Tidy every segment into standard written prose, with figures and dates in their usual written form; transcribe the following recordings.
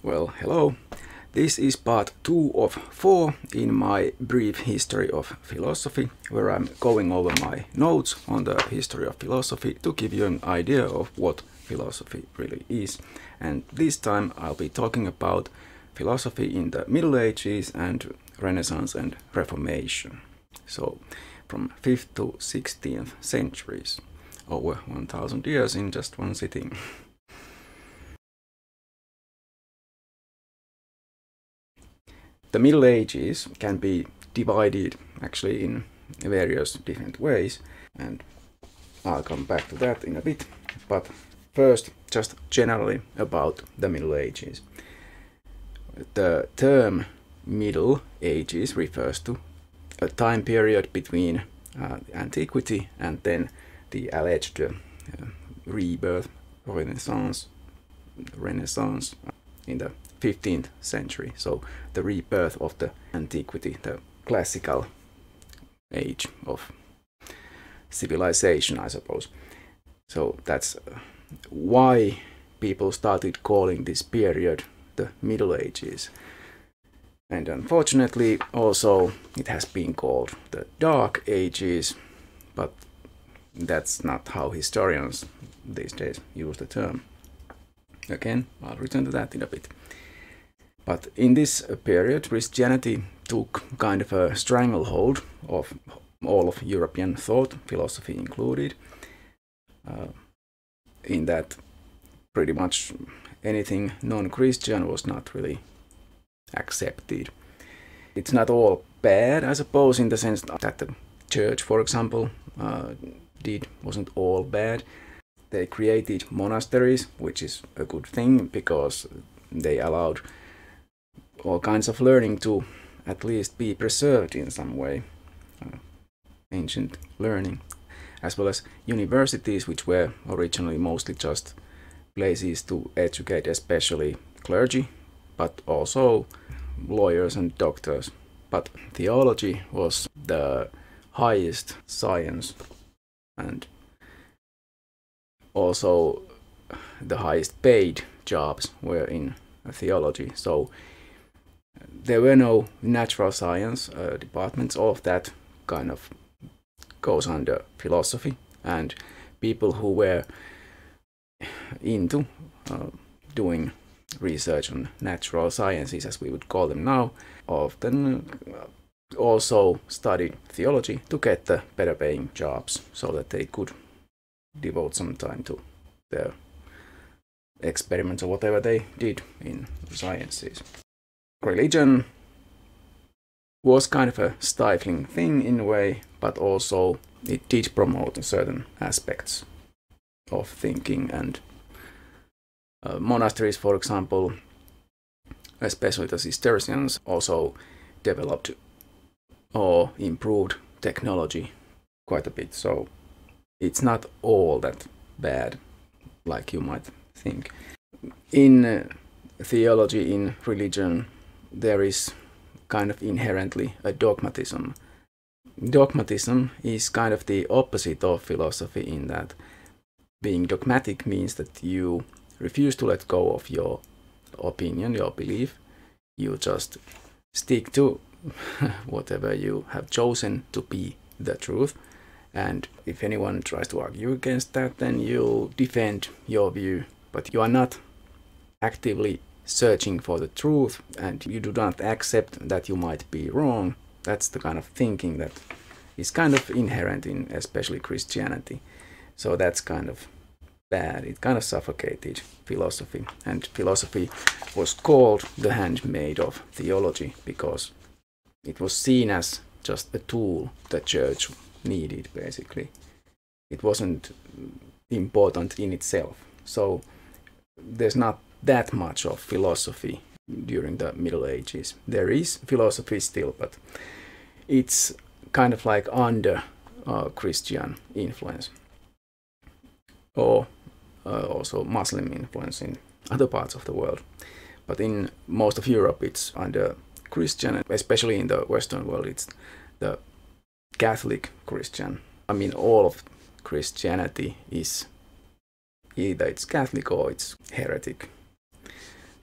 Well, hello. This is part 2 of 4 in my brief history of philosophy, where I'm going over my notes on the history of philosophy to give you an idea of what philosophy really is. And this time I'll be talking about philosophy in the Middle Ages and Renaissance and Reformation. So from 5th to 16th centuries, over 1000 years in just one sitting. The Middle Ages can be divided actually in various different ways, and I'll come back to that in a bit. But first, just generally about the Middle Ages. The term Middle Ages refers to a time period between antiquity and then the alleged rebirth, Renaissance in the 15th century. So the rebirth of the antiquity, the classical age of civilization, I suppose. So that's why people started calling this period the Middle Ages. And unfortunately also it has been called the Dark Ages, but that's not how historians these days use the term. Again, I'll return to that in a bit. But in this period, Christianity took kind of a stranglehold of all of European thought, philosophy included, in that pretty much anything non-Christian was not really accepted. It's not all bad, I suppose, in the sense that the church, for example, wasn't all bad. They created monasteries, which is a good thing because they allowed all kinds of learning to at least be preserved in some way, ancient learning, as well as universities, which were originally mostly just places to educate especially clergy, but also lawyers and doctors. But theology was the highest science and also the highest paid jobs were in theology. So there were no natural science departments. All of that kind of goes under philosophy, and people who were into doing research on natural sciences, as we would call them now, often also studied theology to get the better paying jobs so that they could devote some time to their experiments or whatever they did in the sciences. Religion was kind of a stifling thing in a way, but also it did promote certain aspects of thinking, and monasteries, for example, especially the Cistercians, also developed or improved technology quite a bit. So it's not all that bad like you might think. In theology, in religion, there is kind of inherently a dogmatism. Dogmatism is kind of the opposite of philosophy in that being dogmatic means that you refuse to let go of your opinion, your belief. You just stick to whatever you have chosen to be the truth. And if anyone tries to argue against that, then you defend your view. But you are not actively searching for the truth, and you do not accept that you might be wrong. That's the kind of thinking that is kind of inherent in especially Christianity. So that's kind of bad. It kind of suffocated philosophy, and philosophy was called the handmaid of theology because it was seen as just a tool the church needed, basically. It wasn't important in itself. So there's not that much of philosophy during the Middle Ages. There is philosophy still, but it's kind of like under Christian influence, or also Muslim influence in other parts of the world. But in most of Europe it's under Christian, especially in the Western world it's the Catholic Christian. I mean, all of Christianity is either it's Catholic or it's heretic.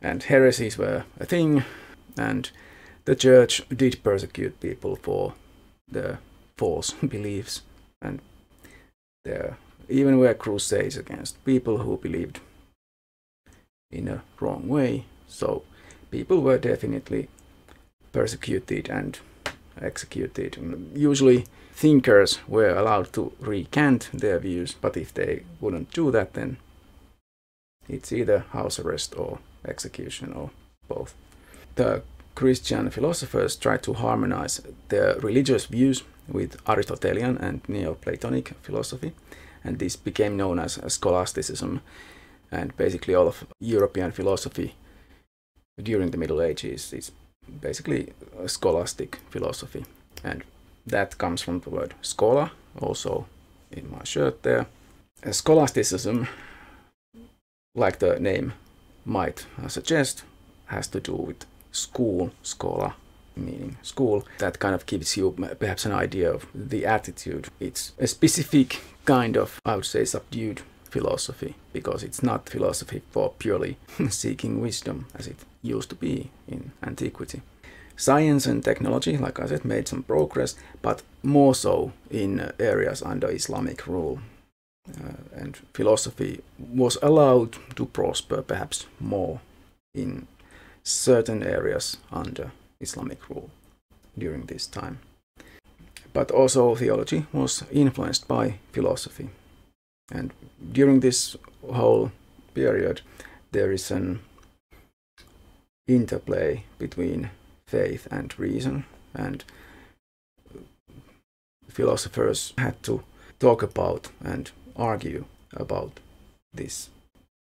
and heresies were a thing, and the church did persecute people for their false beliefs, and there even were crusades against people who believed in a wrong way. So people were definitely persecuted and executed. Usually thinkers were allowed to recant their views, but if they wouldn't do that, then it's either house arrest or execution or both. The Christian philosophers tried to harmonize their religious views with Aristotelian and Neoplatonic philosophy, and this became known as scholasticism. And basically all of European philosophy during the Middle Ages is basically a scholastic philosophy, and that comes from the word schola, also in my shirt there. Scholasticism, like the name might suggest, has to do with school, schola, meaning school. That kind of gives you perhaps an idea of the attitude. It's a specific kind of, I would say, subdued philosophy, because it's not philosophy for purely seeking wisdom as it used to be in antiquity. Science and technology, like I said, made some progress, but more so in areas under Islamic rule. And philosophy was allowed to prosper perhaps more in certain areas under Islamic rule during this time. But also theology was influenced by philosophy. And during this whole period, there is an interplay between faith and reason, and philosophers had to talk about and argue about this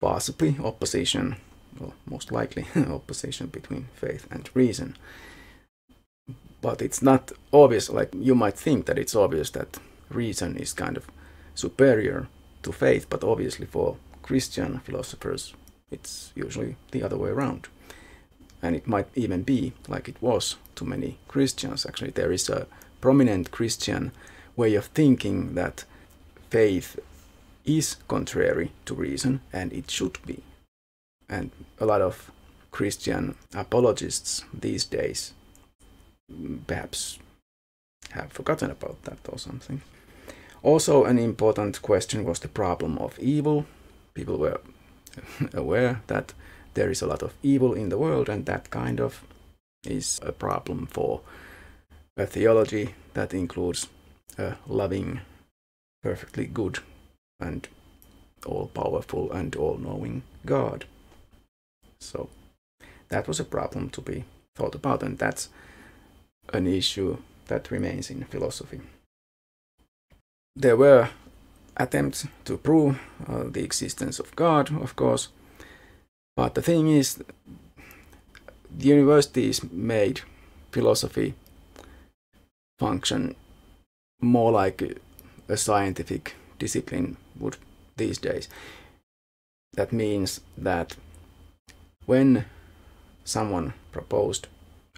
possibly opposition, well, most likely opposition between faith and reason. But it's not obvious, like you might think that it's obvious that reason is kind of superior to faith, but obviously for Christian philosophers it's usually the other way around. And it might even be like it was to many Christians. Actually, there is a prominent Christian way of thinking that faith is contrary to reason, and it should be. And a lot of Christian apologists these days perhaps have forgotten about that or something. Also, an important question was the problem of evil. People were aware that there is a lot of evil in the world, and that kind of is a problem for a theology that includes a loving, perfectly good and all-powerful and all-knowing God. So that was a problem to be thought about, and that's an issue that remains in philosophy. There were attempts to prove the existence of God, of course, but the thing is, the universities made philosophy function more like a scientific discipline would these days. That means that when someone proposed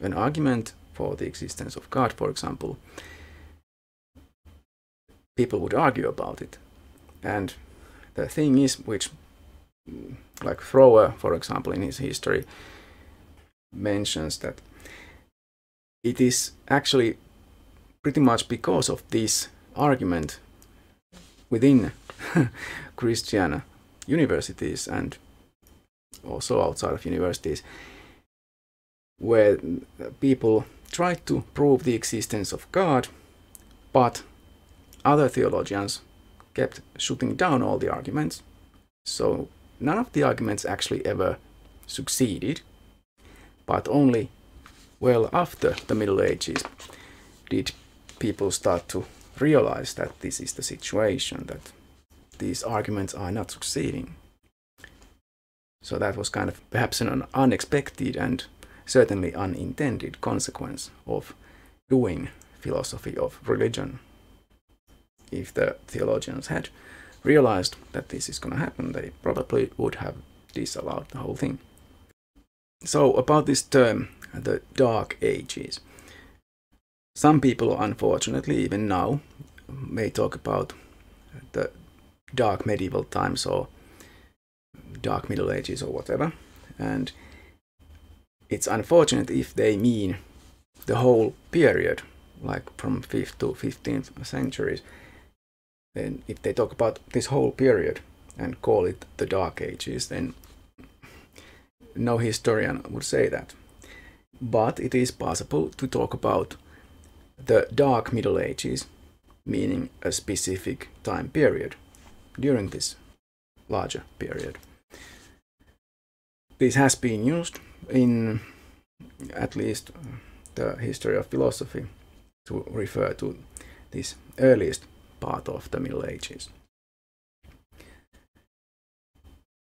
an argument for the existence of God, for example, people would argue about it. And the thing is, which, like Thrower, for example, in his history, mentions that it is actually pretty much because of this argument within Christian universities and also outside of universities, where people tried to prove the existence of God, but other theologians kept shooting down all the arguments. So none of the arguments actually ever succeeded, but only well after the Middle Ages did people start to realize that this is the situation, that these arguments are not succeeding. So that was kind of perhaps an unexpected and certainly unintended consequence of doing philosophy of religion. If the theologians had realized that this is going to happen, they probably would have disallowed the whole thing. So about this term, the Dark Ages. Some people, unfortunately, even now, may talk about the Dark Medieval Times or Dark Middle Ages or whatever. And it's unfortunate if they mean the whole period, like from 5th to 15th centuries. Then if they talk about this whole period and call it the Dark Ages, then no historian would say that. But it is possible to talk about the Dark Middle Ages, meaning a specific time period during this larger period. This has been used in at least the history of philosophy to refer to this earliest part of the Middle Ages.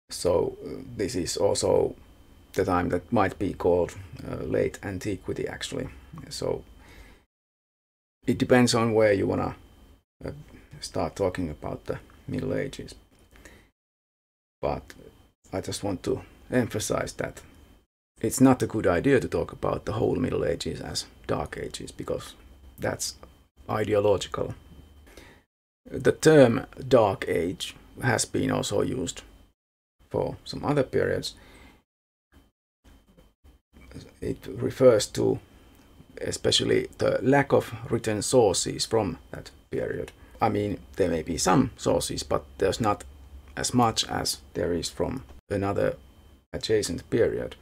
So this is also the time that might be called late antiquity, actually. So it depends on where you want to start talking about the Middle Ages. But I just want to emphasize that it's not a good idea to talk about the whole Middle Ages as Dark Ages, because that's ideological. The term Dark Age has been also used for some other periods. It refers to especially the lack of written sources from that period. I mean, there may be some sources, but there's not as much as there is from another adjacent period.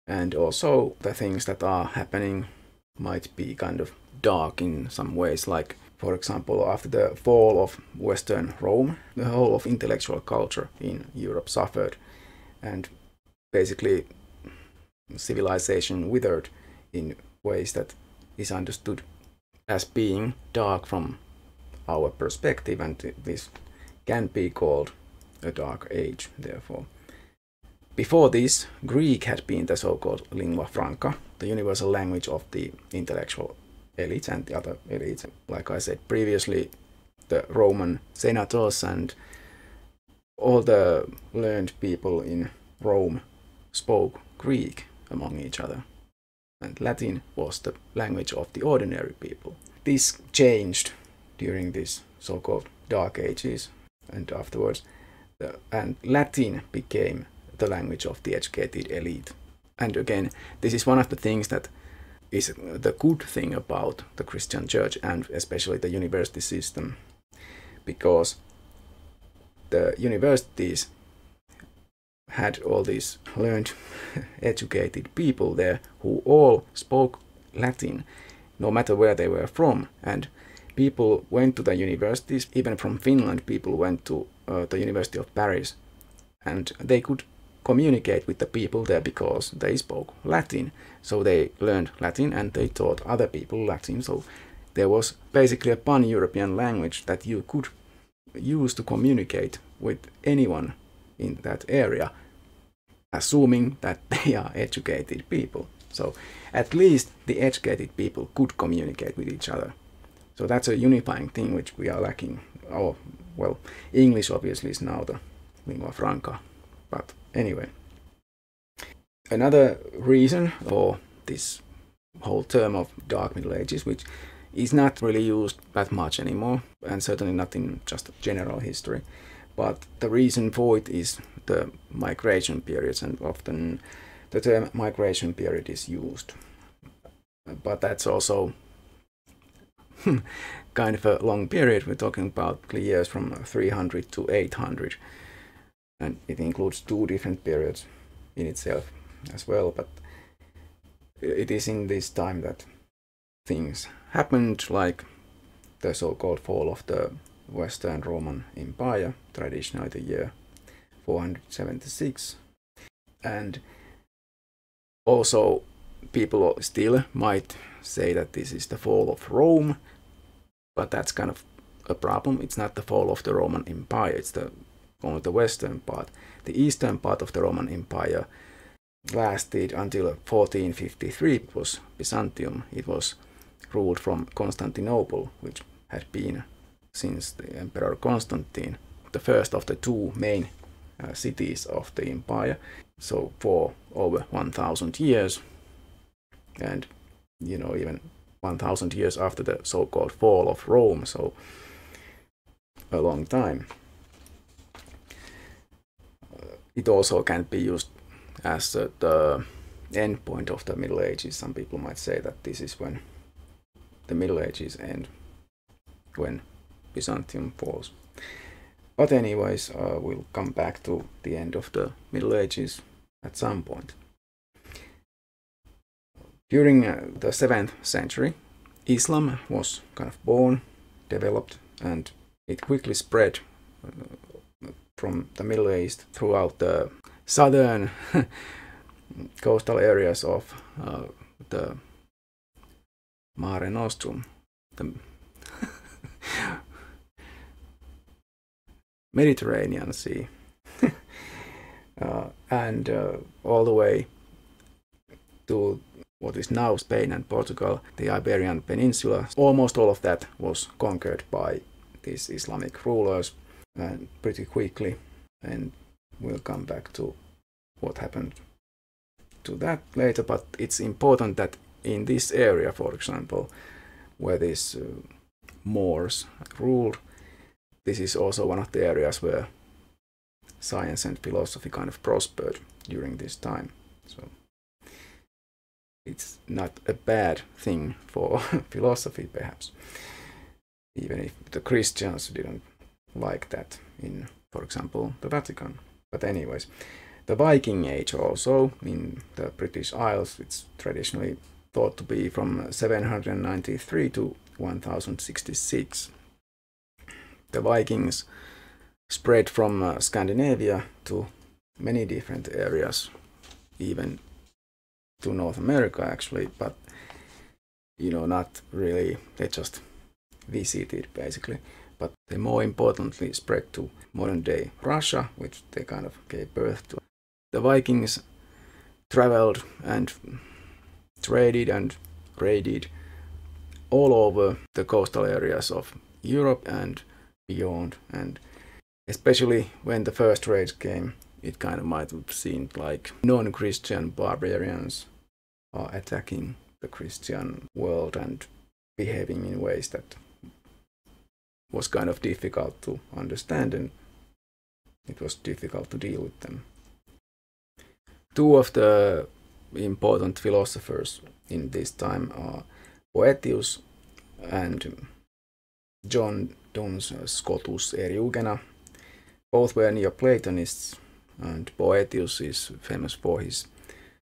And also the things that are happening might be kind of dark in some ways, like, for example, after the fall of Western Rome, the whole of intellectual culture in Europe suffered, and basically civilization withered in ways that is understood as being dark from our perspective, and this can be called a dark age, therefore. Before this, Greek had been the so-called lingua franca, the universal language of the intellectual elites and the other elites. Like I said previously, the Roman senators and all the learned people in Rome spoke Greek among each other, and Latin was the language of the ordinary people. This changed during this so-called Dark Ages, and afterwards, and Latin became the language of the educated elite. And again, this is one of the things that is the good thing about the Christian church, and especially the university system, because the universities had all these learned, educated people there who all spoke Latin, no matter where they were from. And people went to the universities, even from Finland, people went to the University of Paris, and they could communicate with the people there because they spoke Latin. So they learned Latin and they taught other people Latin. So there was basically a pan-European language that you could use to communicate with anyone in that area, assuming that they are educated people. So at least the educated people could communicate with each other. So that's a unifying thing which we are lacking. Oh, well, English obviously is now the lingua franca. But anyway, another reason for this whole term of Dark Middle Ages, which is not really used that much anymore, and certainly not in just general history, but the reason for it is the migration periods, and often the term migration period is used. But that's also kind of a long period. We're talking about years from 300 to 800. And it includes two different periods in itself as well. But it is in this time that things happened, like the so-called fall of the Western Roman Empire, traditionally the year 476. And also people still might say that this is the fall of Rome, but that's kind of a problem. It's not the fall of the Roman Empire, it's only the western part. The eastern part of the Roman Empire lasted until 1453. It was Byzantium. It was ruled from Constantinople, which had been, since the Emperor Constantine, the first of the two main cities of the empire. So for over 1,000 years, and even 1,000 years after the so-called fall of Rome, so a long time. It also can be used as the end point of the Middle Ages. Some people might say that this is when the Middle Ages end, when Byzantium falls. But anyways, we'll come back to the end of the Middle Ages at some point. During the 7th century, Islam was kind of born, developed, and it quickly spread from the Middle East throughout the southern coastal areas of the Mare Nostrum, the Mediterranean Sea, and all the way to what is now Spain and Portugal, the Iberian Peninsula. Almost all of that was conquered by these Islamic rulers and pretty quickly, and we'll come back to what happened to that later. But it's important that in this area, for example, where these Moors ruled, this is also one of the areas where science and philosophy kind of prospered during this time. So it's not a bad thing for philosophy, perhaps, even if the Christians didn't like that in, for example, the Vatican. But anyways, the Viking Age also in the British Isles, it's traditionally thought to be from 793 to 1066. The Vikings spread from Scandinavia to many different areas, even to North America actually, but not really, they just visited basically. But they more importantly spread to modern day Russia, which they kind of gave birth to. The Vikings traveled and traded and raided all over the coastal areas of Europe and beyond, and especially when the first raids came, it kind of might have seemed like non-Christian barbarians are attacking the Christian world and behaving in ways that was kind of difficult to understand, and it was difficult to deal with them. Two of the important philosophers in this time are Boethius and John Duns Scotus Eriugena. Both were Neoplatonists, and Boethius is famous for his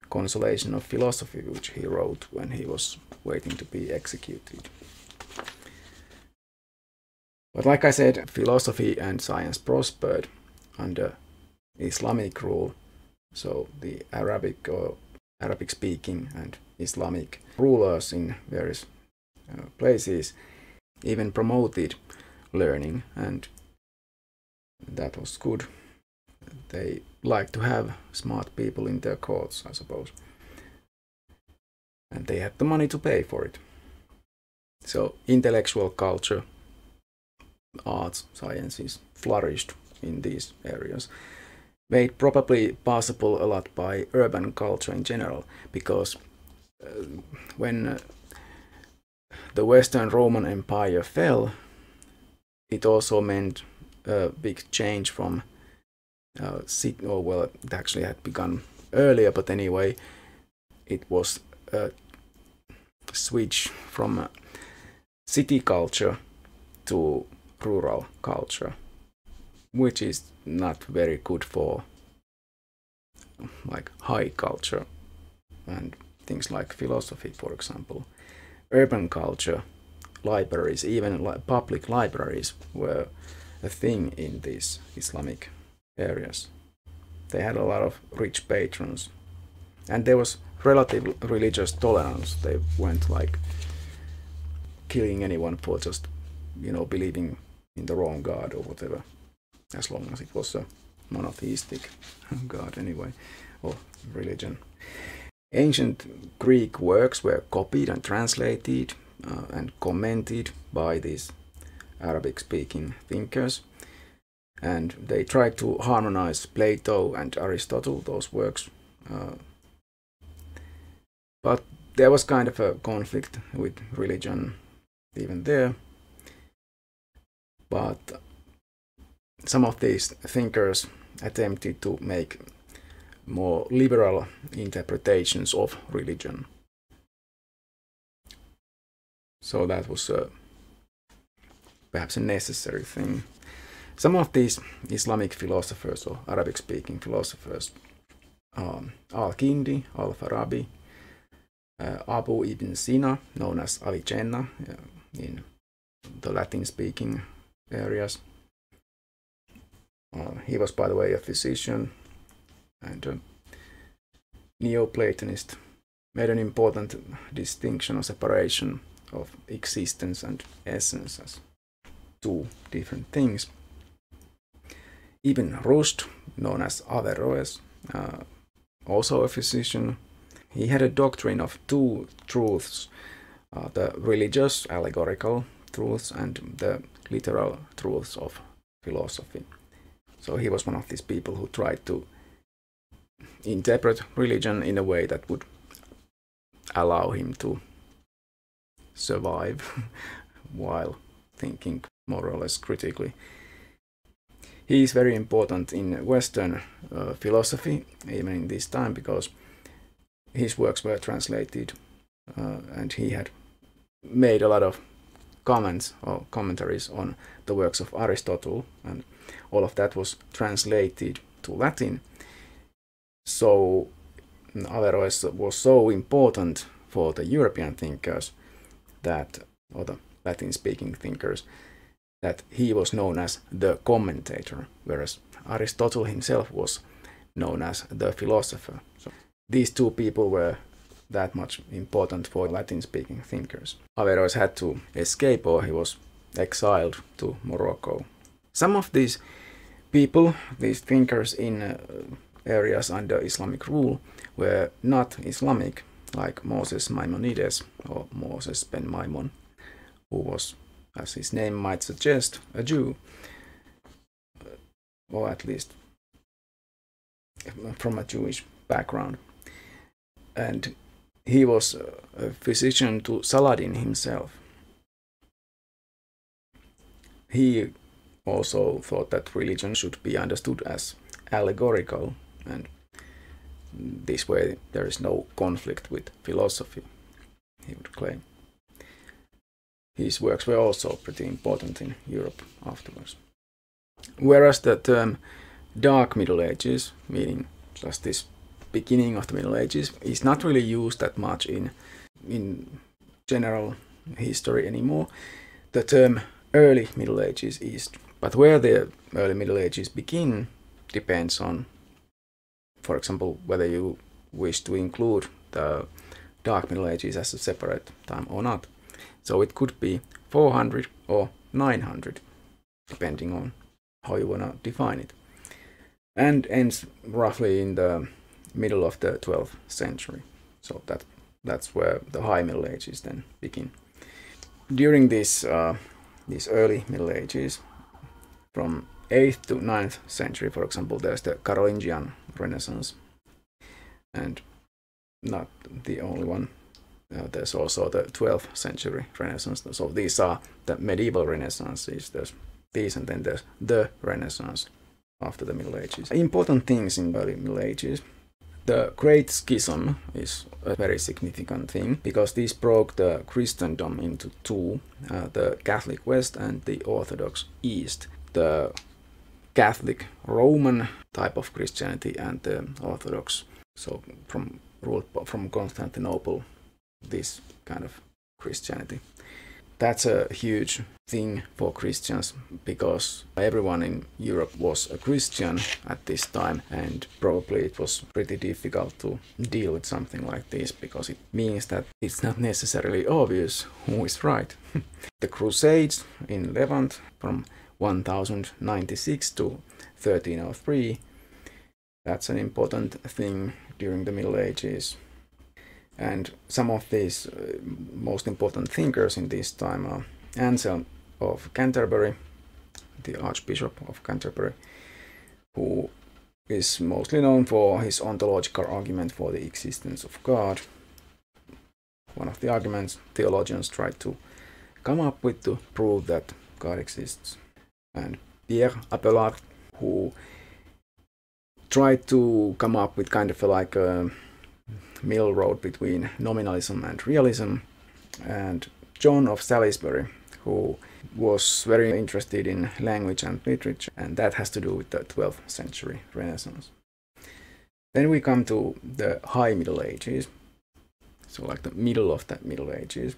Consolation of Philosophy, which he wrote when he was waiting to be executed. But like I said, philosophy and science prospered under Islamic rule, so the Arabic or Arabic-speaking and Islamic rulers in various places even promoted learning, and that was good. They like to have smart people in their courts, I suppose, and they had the money to pay for it. So intellectual culture, arts, sciences flourished in these areas, made probably possible a lot by urban culture in general, because when the Western Roman Empire fell, it also meant a big change from it actually had begun earlier, but anyway, it was a switch from city culture to rural culture, which is not very good for like high culture and things like philosophy, for example. Urban culture, libraries, even public libraries were a thing in these Islamic areas. They had a lot of rich patrons, and there was relative religious tolerance. They weren't like killing anyone for just believing in the wrong god or whatever, as long as it was a monotheistic god anyway, or religion. Ancient Greek works were copied and translated and commented by these Arabic-speaking thinkers, and they tried to harmonize Plato and Aristotle, those works. But there was kind of a conflict with religion even there. But some of these thinkers attempted to make more liberal interpretations of religion. So that was perhaps a necessary thing. Some of these Islamic philosophers or Arabic-speaking philosophers, al-Kindi, al-Farabi, Abu ibn Sina, known as Avicenna in the Latin-speaking areas. He was, by the way, a physician and a Neoplatonist, made an important distinction or separation of existence and essence as two different things. Ibn Rushd, known as Averroes, also a physician, he had a doctrine of two truths, the religious, allegorical truths and the literal truths of philosophy. So he was one of these people who tried to interpret religion in a way that would allow him to survive while thinking more or less critically. He is very important in Western philosophy, even in this time, because his works were translated and he had made a lot of comments or commentaries on the works of Aristotle, and all of that was translated to Latin. So Averroes was so important for the European thinkers that, or the Latin-speaking thinkers, that he was known as the commentator, whereas Aristotle himself was known as the philosopher. So these two people were that much important for Latin-speaking thinkers. Averroes had to escape, or he was exiled to Morocco. Some of these people, these thinkers in areas under Islamic rule, were not Islamic, like Moses Maimonides or Moses ben Maimon, who was, as his name might suggest, a Jew, or at least from a Jewish background. And he was a physician to Saladin himself. He also thought that religion should be understood as allegorical, and this way there is no conflict with philosophy, he would claim. His works were also pretty important in Europe afterwards. Whereas the term Dark Middle Ages, meaning just this beginning of the Middle Ages, is not really used that much in general history anymore. The term Early Middle Ages is, but where the Early Middle Ages begin depends on, for example, whether you wish to include the Dark Middle Ages as a separate time or not. So it could be 400 or 900, depending on how you want to define it, and ends roughly in the middle of the 12th century. So that's where the High Middle Ages then begin. During these early Middle Ages, from 8th to 9th century, for example, there's the Carolingian Renaissance, and not the only one. There's also the 12th century Renaissance. So these are the medieval Renaissances. There's these, and then there's the Renaissance after the Middle Ages. Important things in the early Middle Ages. The Great Schism is a very significant thing, because this broke the Christendom into two, the Catholic West and the Orthodox East. The Catholic Roman type of Christianity and the Orthodox, so from Constantinople, this kind of Christianity. That's a huge thing for Christians, because everyone in Europe was a Christian at this time, and probably it was pretty difficult to deal with something like this, because it means that it's not necessarily obvious who is right. The Crusades in Levant from 1096 to 1303, that's an important thing during the Middle Ages. And some of these most important thinkers in this time are Anselm of Canterbury, the Archbishop of Canterbury, who is mostly known for his ontological argument for the existence of God. One of the arguments theologians tried to come up with to prove that God exists. And Pierre Abelard, who tried to come up with kind of like a middle road between nominalism and realism. And John of Salisbury, who was very interested in language and literature, and that has to do with the 12th century Renaissance. Then we come to the High Middle Ages, so like the middle of the Middle Ages.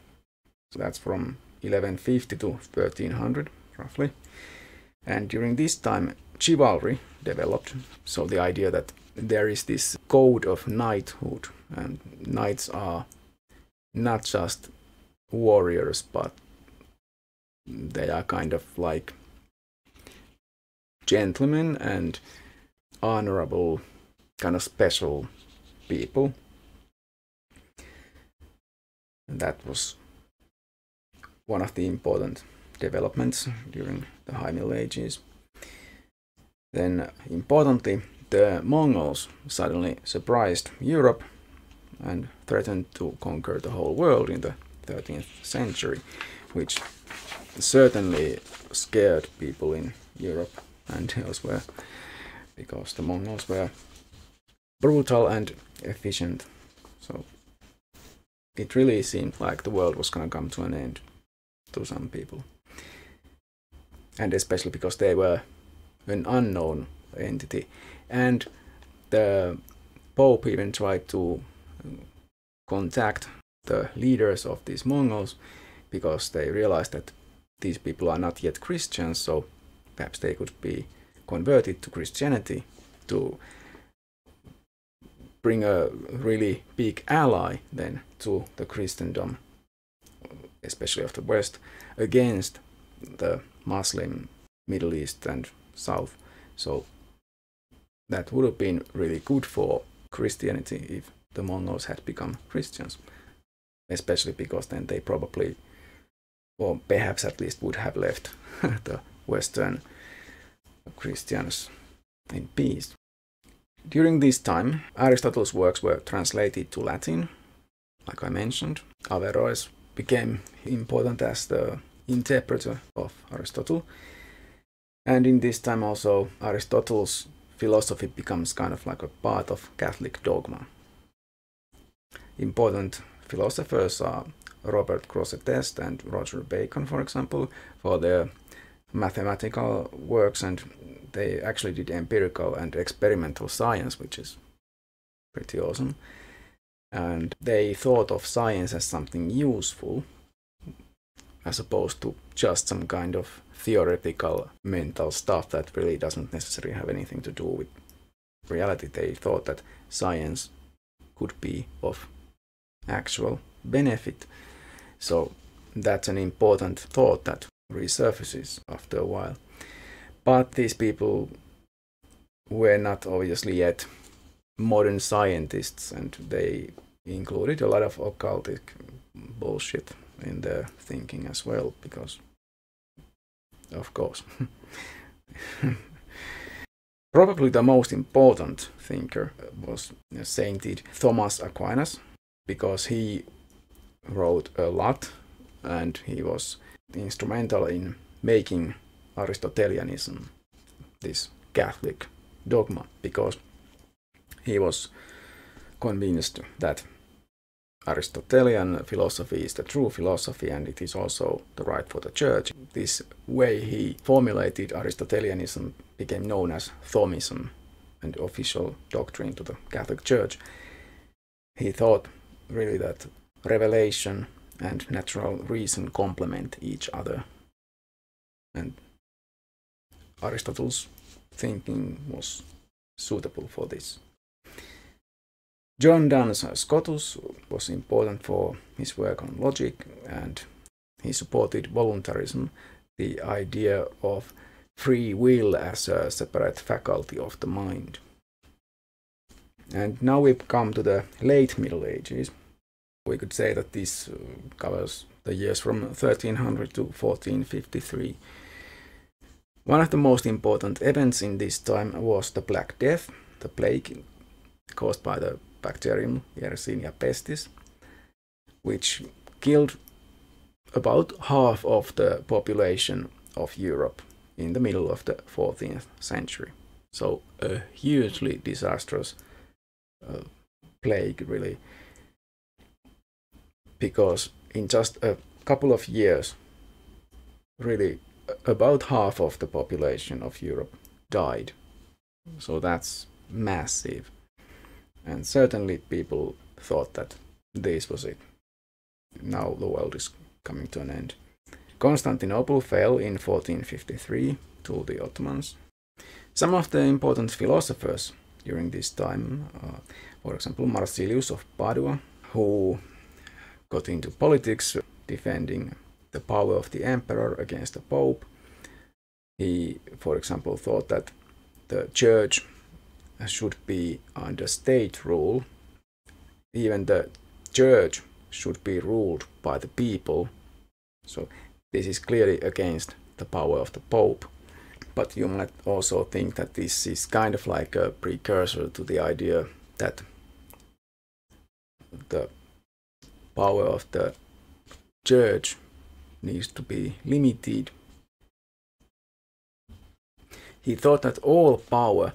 So that's from 1150 to 1300, roughly. And during this time, chivalry developed. So the idea that there is this code of knighthood, and knights are not just warriors, but they are kind of like gentlemen and honorable, kind of special people. And that was one of the important developments during the High Middle Ages. Then, importantly, the Mongols suddenly surprised Europe and threatened to conquer the whole world in the 13th century, which certainly scared people in Europe and elsewhere, because the Mongols were brutal and efficient. So it really seemed like the world was going to come to an end to some people. And especially because they were an unknown entity. And the Pope even tried to contact the leaders of these Mongols, because they realized that these people are not yet Christians, so perhaps they could be converted to Christianity to bring a really big ally then to the Christendom, especially of the West, against the Muslim Middle East and South. So that would have been really good for Christianity if the Mongols had become Christians, especially because then they probably, or perhaps at least, would have left the Western Christians in peace. During this time, Aristotle's works were translated to Latin, like I mentioned. Averroes became important as the interpreter of Aristotle. And in this time also, Aristotle's philosophy becomes kind of like a part of Catholic dogma. Important philosophers are Robert Grosseteste and Roger Bacon, for example, for their mathematical works, and they actually did empirical and experimental science, which is pretty awesome. And they thought of science as something useful, as opposed to just some kind of theoretical mental stuff that really doesn't necessarily have anything to do with reality. They thought that science could be of actual benefit. So that's an important thought that resurfaces after a while. But these people were not obviously yet modern scientists, and they included a lot of occultic bullshit in their thinking as well, because, of course. Probably the most important thinker was sainted Thomas Aquinas, because he wrote a lot and he was instrumental in making Aristotelianism this Catholic dogma, because he was convinced that Aristotelian philosophy is the true philosophy, and it is also the right for the church. This way he formulated Aristotelianism became known as Thomism, and official doctrine to the Catholic Church. He thought really that revelation and natural reason complement each other, and Aristotle's thinking was suitable for this. John Duns Scotus was important for his work on logic, and he supported voluntarism, the idea of free will as a separate faculty of the mind. And now we've come to the late Middle Ages. We could say that this covers the years from 1300 to 1453. One of the most important events in this time was the Black Death, the plague caused by the bacterium Yersinia pestis, which killed about half of the population of Europe in the middle of the 14th century. So a hugely disastrous plague, really, because in just a couple of years, really about half of the population of Europe died. So that's massive. And certainly people thought that this was it. Now the world is coming to an end. Constantinople fell in 1453 to the Ottomans. Some of the important philosophers during this time, for example, Marsilius of Padua, who got into politics defending the power of the emperor against the pope. He, for example, thought that the church should be under state rule. Even the church should be ruled by the people. So this is clearly against the power of the pope. But you might also think that this is kind of like a precursor to the idea that the power of the church needs to be limited. He thought that all power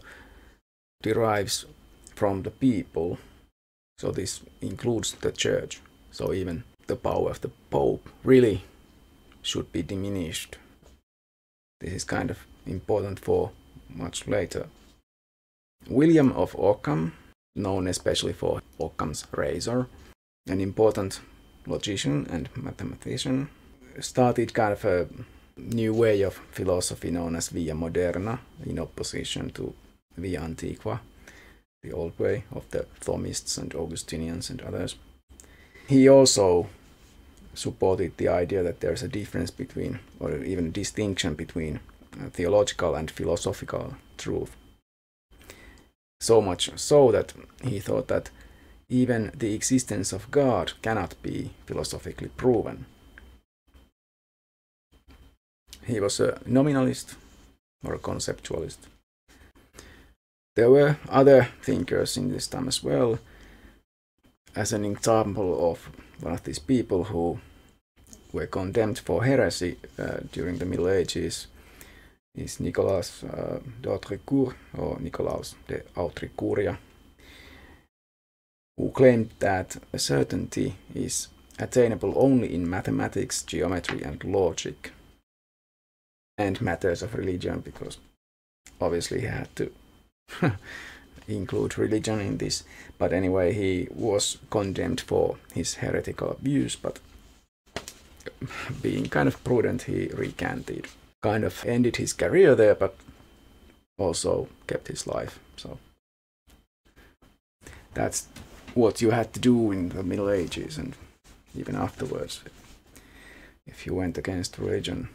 derives from the people, so this includes the church. So even the power of the pope really should be diminished. This is kind of important for much later. William of Ockham, known especially for Ockham's razor, an important logician and mathematician, started kind of a new way of philosophy known as Via Moderna, in opposition to Via Antiqua, the old way of the Thomists and Augustinians and others. He also supported the idea that there's a difference between, or even a distinction between, theological and philosophical truth. So much so that he thought that even the existence of God cannot be philosophically proven. He was a nominalist or a conceptualist. There were other thinkers in this time as well. As an example of one of these people who were condemned for heresy during the Middle Ages is Nicolas d'Autrecourt, or Nicolaus de Autricuria, who claimed that certainty is attainable only in mathematics, geometry, and logic, and matters of religion, because obviously he had to include religion in this. But anyway, he was condemned for his heretical views, but being kind of prudent, he recanted. Kind of ended his career there, but also kept his life. So that's what you had to do in the Middle Ages and even afterwards, if you went against religion.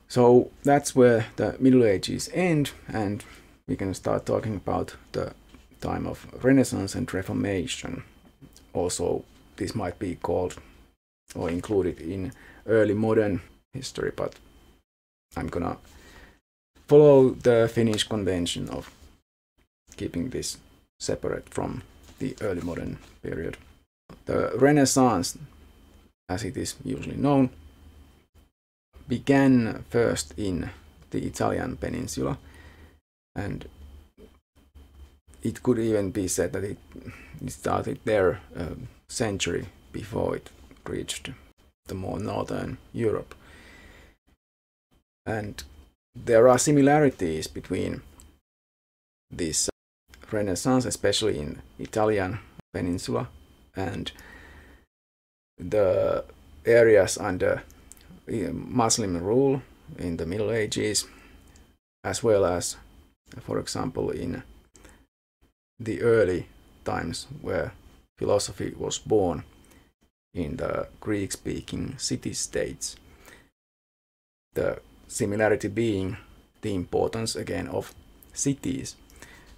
So that's where the Middle Ages end, and we can start talking about the time of Renaissance and Reformation. Also, this might be called or included in early modern history, but I'm gonna follow the Finnish convention of keeping this separate from the early modern period. The Renaissance, as it is usually known, began first in the Italian peninsula, and it could even be said that it started there a century before it reached the more northern Europe. And there are similarities between this Renaissance, especially in Italian peninsula, and the areas under Muslim rule in the Middle Ages, as well as, for example, in the early times where philosophy was born in the Greek-speaking city-states. The similarity being the importance again of cities.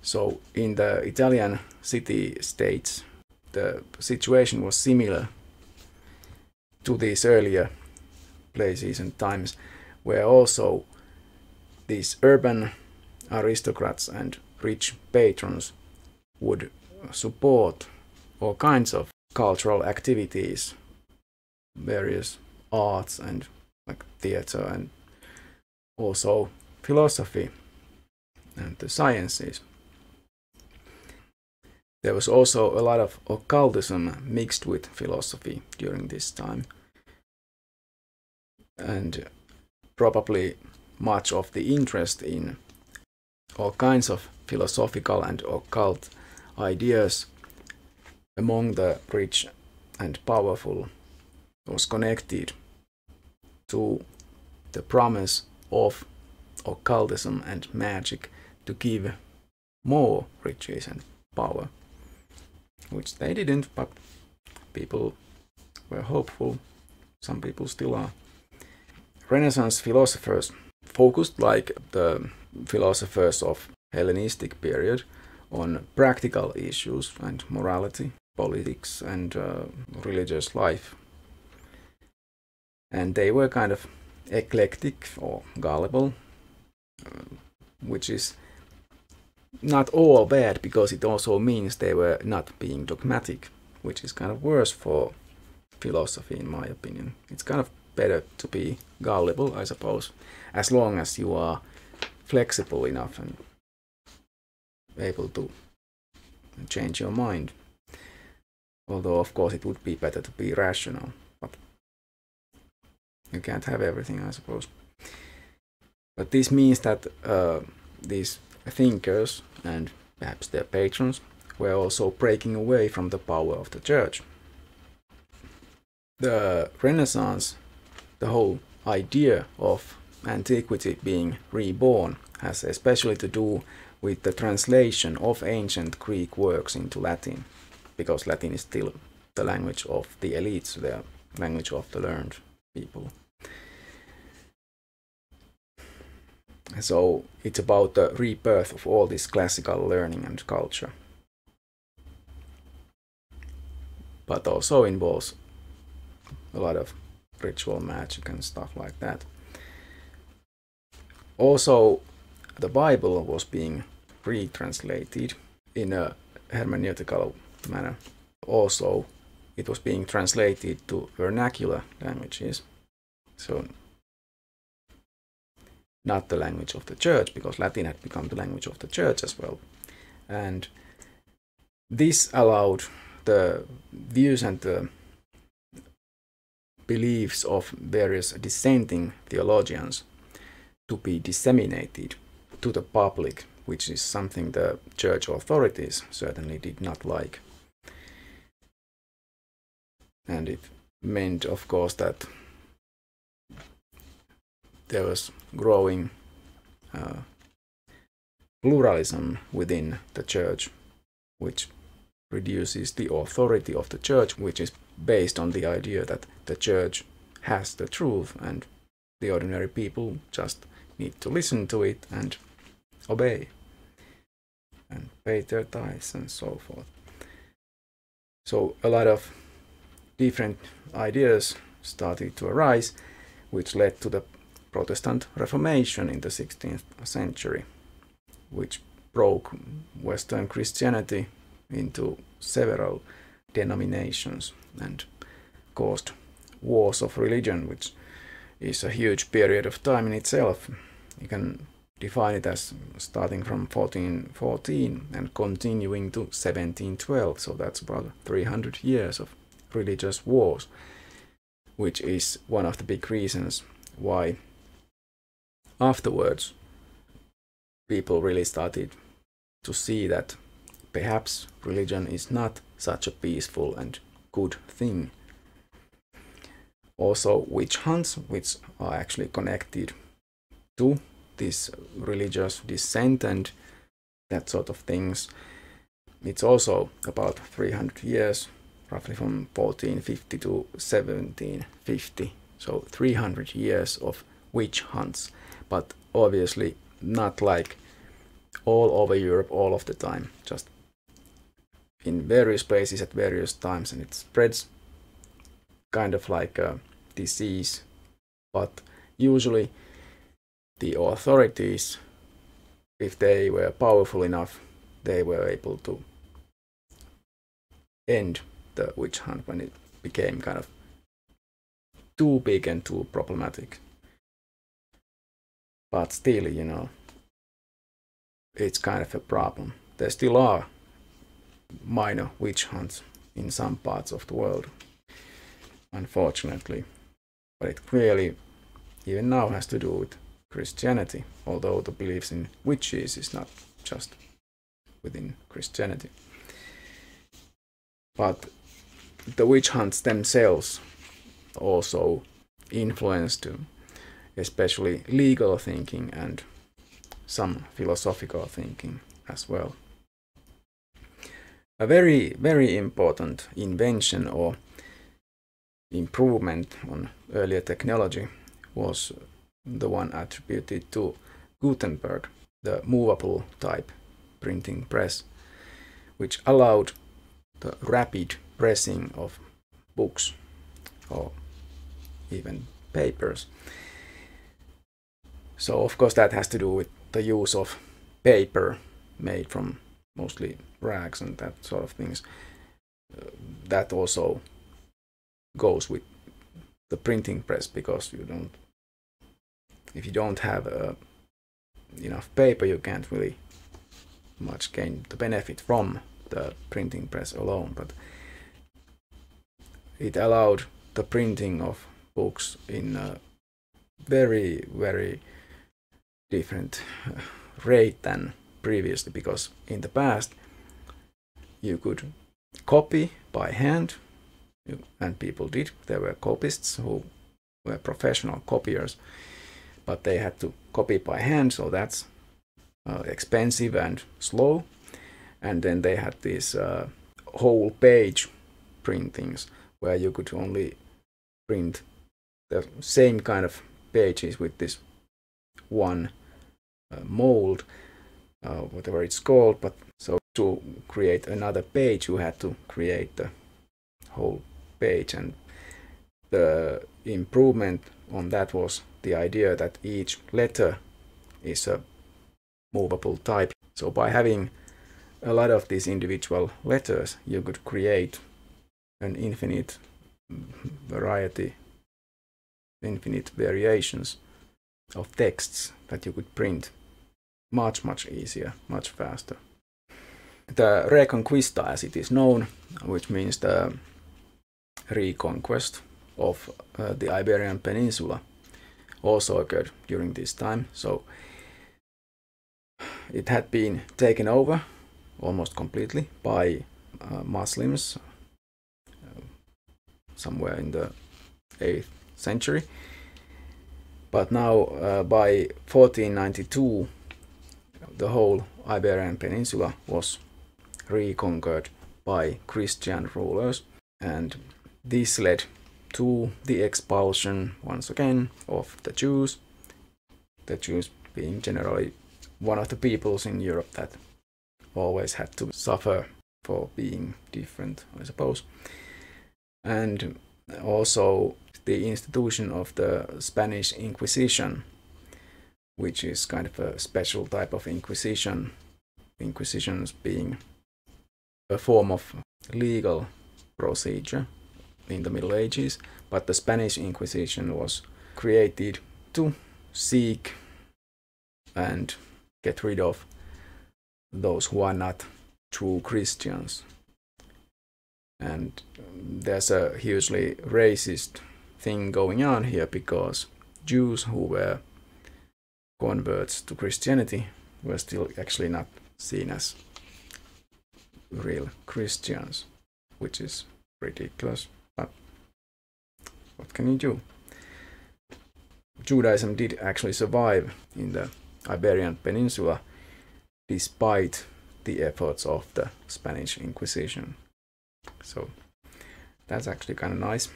So in the Italian city-states, the situation was similar to these earlier places and times, where also these urban aristocrats and rich patrons would support all kinds of cultural activities, various arts and like theater, and also philosophy and the sciences. There was also a lot of occultism mixed with philosophy during this time. And probably much of the interest in all kinds of philosophical and occult ideas among the rich and powerful was connected to the promise of occultism and magic to give more riches and power, which they didn't, but people were hopeful. Some people still are. Renaissance philosophers focused, like the philosophers of Hellenistic period, on practical issues and morality, politics, and religious life. And they were kind of eclectic or gullible, which is not all bad, because it also means they were not being dogmatic, which is kind of worse for philosophy, in my opinion. It's kind of better to be gullible, I suppose, as long as you are flexible enough and able to change your mind. Although, of course, it would be better to be rational, but you can't have everything, I suppose. But this means that these thinkers and perhaps their patrons were also breaking away from the power of the church. The Renaissance, the whole idea of antiquity being reborn, has especially to do with the translation of ancient Greek works into Latin, because Latin is still the language of the elites, the language of the learned people. So it's about the rebirth of all this classical learning and culture, but also involves a lot of ritual magic and stuff like that. Also, the Bible was being retranslated in a hermeneutical manner. Also, it was being translated to vernacular languages, so not the language of the church, because Latin had become the language of the church as well. And this allowed the views and the beliefs of various dissenting theologians to be disseminated to the public, which is something the church authorities certainly did not like. And it meant, of course, that there was growing pluralism within the church, which reduces the authority of the church, which is based on the idea that the church has the truth and the ordinary people just need to listen to it and obey and pay their tithes and so forth. So a lot of different ideas started to arise, which led to the Protestant Reformation in the 16th century, which broke Western Christianity into several denominations and caused wars of religion, which is a huge period of time in itself. You can define it as starting from 1414 and continuing to 1712, so that's about 300 years of religious wars, which is one of the big reasons why afterwards people really started to see that perhaps religion is not such a peaceful and good thing. Also, witch hunts, which are actually connected to this religious dissent and that sort of things. It's also about 300 years, roughly from 1450 to 1750. So 300 years of witch hunts, but obviously not like all over Europe all of the time, just in various places at various times, and it spreads kind of like a disease. But usually the authorities, if they were powerful enough, they were able to end the witch hunt when it became kind of too big and too problematic. But still, it's kind of a problem. There still are minor witch hunts in some parts of the world, unfortunately. But it clearly, even now, has to do with Christianity, although the beliefs in witches is not just within Christianity. But the witch hunts themselves also influenced especially legal thinking and some philosophical thinking as well. A very, very important invention or improvement on earlier technology was the one attributed to Gutenberg, the movable type printing press, which allowed the rapid pressing of books or even papers. So of course that has to do with the use of paper made from mostly rags and that sort of things. That also goes with the printing press, because if you don't have enough paper, you can't really much gain the benefit from the printing press alone. But it allowed the printing of books in a very, very different rate than previously, because in the past you could copy by hand, and people did. There were copists who were professional copiers, but they had to copy by hand, so that's expensive and slow. And then they had these whole page printings where you could only print the same kind of pages with this one mold, whatever it's called. But so to create another page, you had to create the whole page, and the improvement on that was the idea that each letter is a movable type. So by having a lot of these individual letters, you could create an infinite variety, infinite variations of texts that you could print much, much easier, much faster. The Reconquista, as it is known, which means the reconquest of the Iberian Peninsula, also occurred during this time. So it had been taken over almost completely by Muslims somewhere in the 8th century. But now by 1492 the whole Iberian Peninsula was reconquered by Christian rulers, and this led to the expulsion once again of the Jews being generally one of the peoples in Europe that always had to suffer for being different, I suppose. And also the institution of the Spanish Inquisition, which is kind of a special type of inquisition, inquisitions being a form of legal procedure in the Middle Ages. But the Spanish Inquisition was created to seek and get rid of those who are not true Christians. And there's a hugely racist thing going on here, because Jews who were converts to Christianity were still actually not seen as real Christians, which is ridiculous. But what can you do? Judaism did actually survive in the Iberian Peninsula despite the efforts of the Spanish Inquisition. So that's actually kind of nice.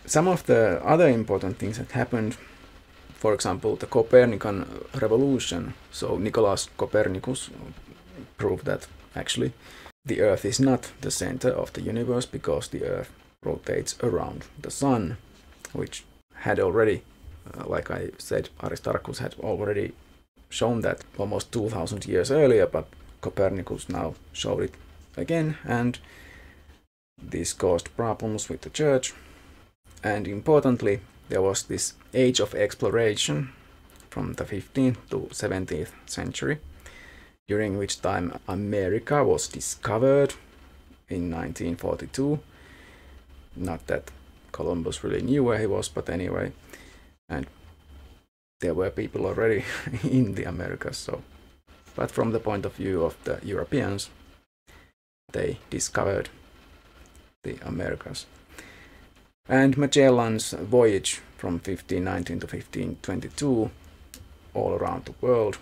Some of the other important things that happened, for example, the Copernican revolution. So Nicolaus Copernicus proved that actually the Earth is not the center of the universe, because the Earth rotates around the Sun, which had already, like I said, Aristarchus had already shown that almost 2000 years earlier, but Copernicus now showed it again, and this caused problems with the church. And importantly, there was this age of exploration from the 15th to 17th century, during which time America was discovered in 1942. Not that Columbus really knew where he was, but anyway, and there were people already in the Americas. So, but from the point of view of the Europeans, they discovered the Americas. And Magellan's voyage from 1519 to 1522 all around the world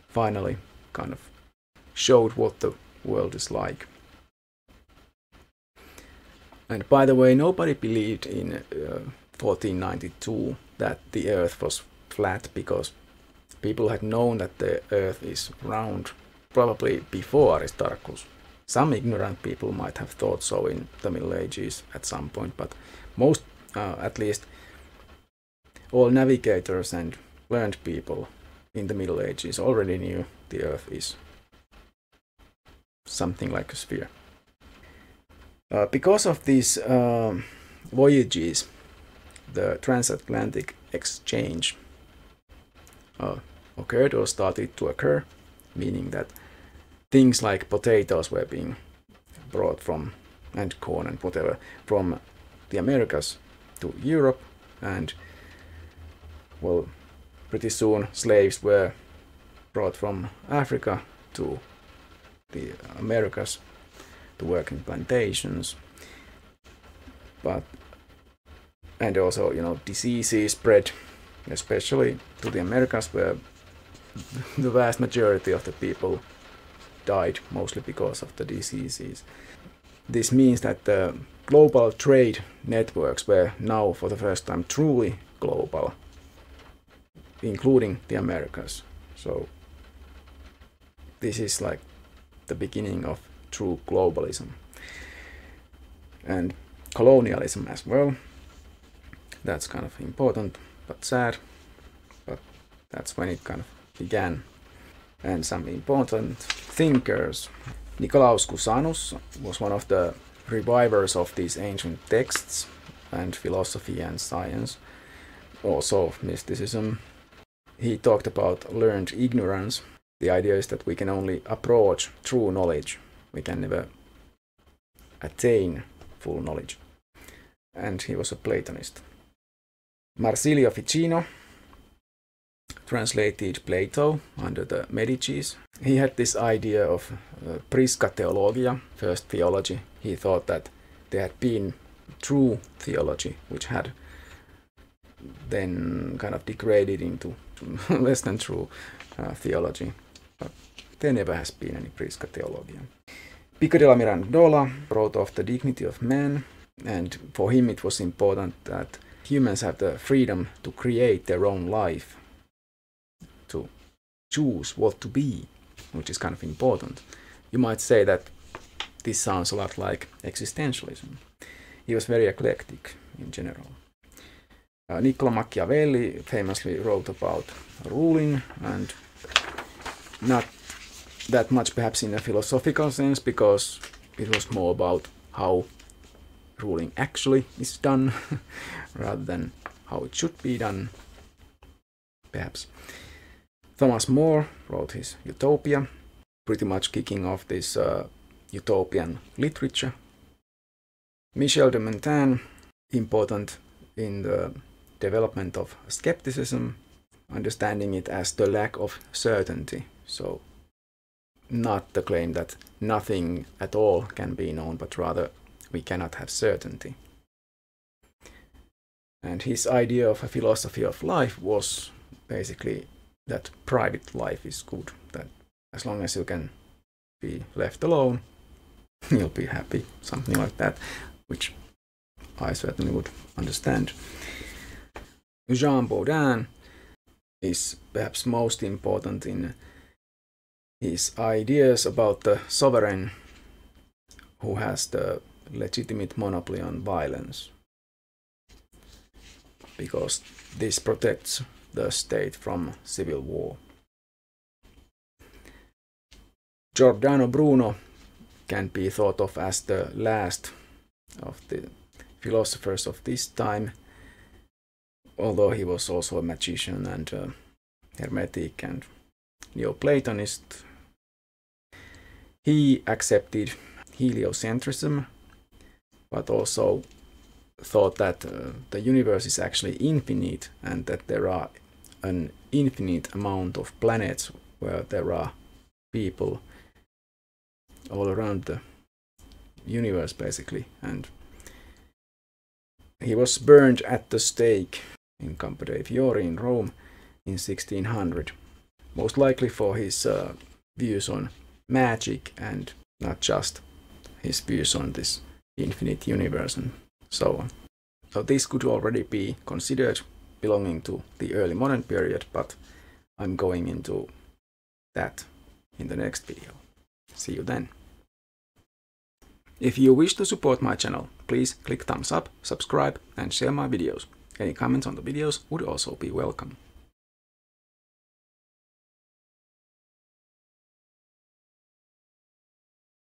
finally kind of showed what the world is like. And by the way, nobody believed in 1492 that the earth was flat, because people had known that the earth is round probably before Aristarchus. Some ignorant people might have thought so in the Middle Ages at some point, but most, at least all navigators and learned people in the Middle Ages already knew the earth is something like a sphere. Because of these voyages, the transatlantic exchange occurred or started to occur, meaning that things like potatoes were being brought from, and corn and whatever, from the Americas to Europe, and well, pretty soon slaves were brought from Africa to the Americas to work in plantations. And also, diseases spread, especially to the Americas, where the vast majority of the people died mostly because of the diseases. This means that the global trade networks were now for the first time truly global, including the Americas. So this is like the beginning of true globalism. And colonialism as well. That's kind of important but sad, but that's when it kind of began. And some important thinkers. Nicolaus Cusanus was one of the revivers of these ancient texts and philosophy and science, also of mysticism. He talked about learned ignorance. The idea is that we can only approach true knowledge. We can never attain full knowledge. And he was a Platonist. Marsilio Ficino translated Plato under the Medicis. He had this idea of prisca theologia, first theology. He thought that there had been true theology, which had then kind of degraded into less than true theology. But there never has been any prisca theologia. Pico della Mirandola wrote of the dignity of man, and for him it was important that humans have the freedom to create their own life, to choose what to be, which is kind of important. You might say that this sounds a lot like existentialism. He was very eclectic in general. Niccolo Machiavelli famously wrote about ruling, and not that much perhaps in a philosophical sense, because it was more about how ruling actually is done rather than how it should be done, perhaps. Thomas More wrote his Utopia, pretty much kicking off this utopian literature. Michel de Montaigne, important in the development of skepticism, understanding it as the lack of certainty. So not the claim that nothing at all can be known, but rather we cannot have certainty. And his idea of a philosophy of life was basically that private life is good, that as long as you can be left alone, you'll be happy, something like that, which I certainly would understand. Jean Baudin is perhaps most important in his ideas about the sovereign who has the legitimate monopoly on violence, because this protects the state from civil war. Giordano Bruno can be thought of as the last of the philosophers of this time, although he was also a magician and Hermetic and Neoplatonist. He accepted heliocentrism, but also thought that the universe is actually infinite and that there are an infinite amount of planets where there are people all around the universe, basically. And he was burned at the stake in Campo dei Fiori in Rome in 1600, most likely for his views on magic and not just his views on this infinite universe and so on. So this could already be considered belonging to the early modern period, but I'm going into that in the next video. See you then. If you wish to support my channel, please click thumbs up, subscribe and share my videos. Any comments on the videos would also be welcome.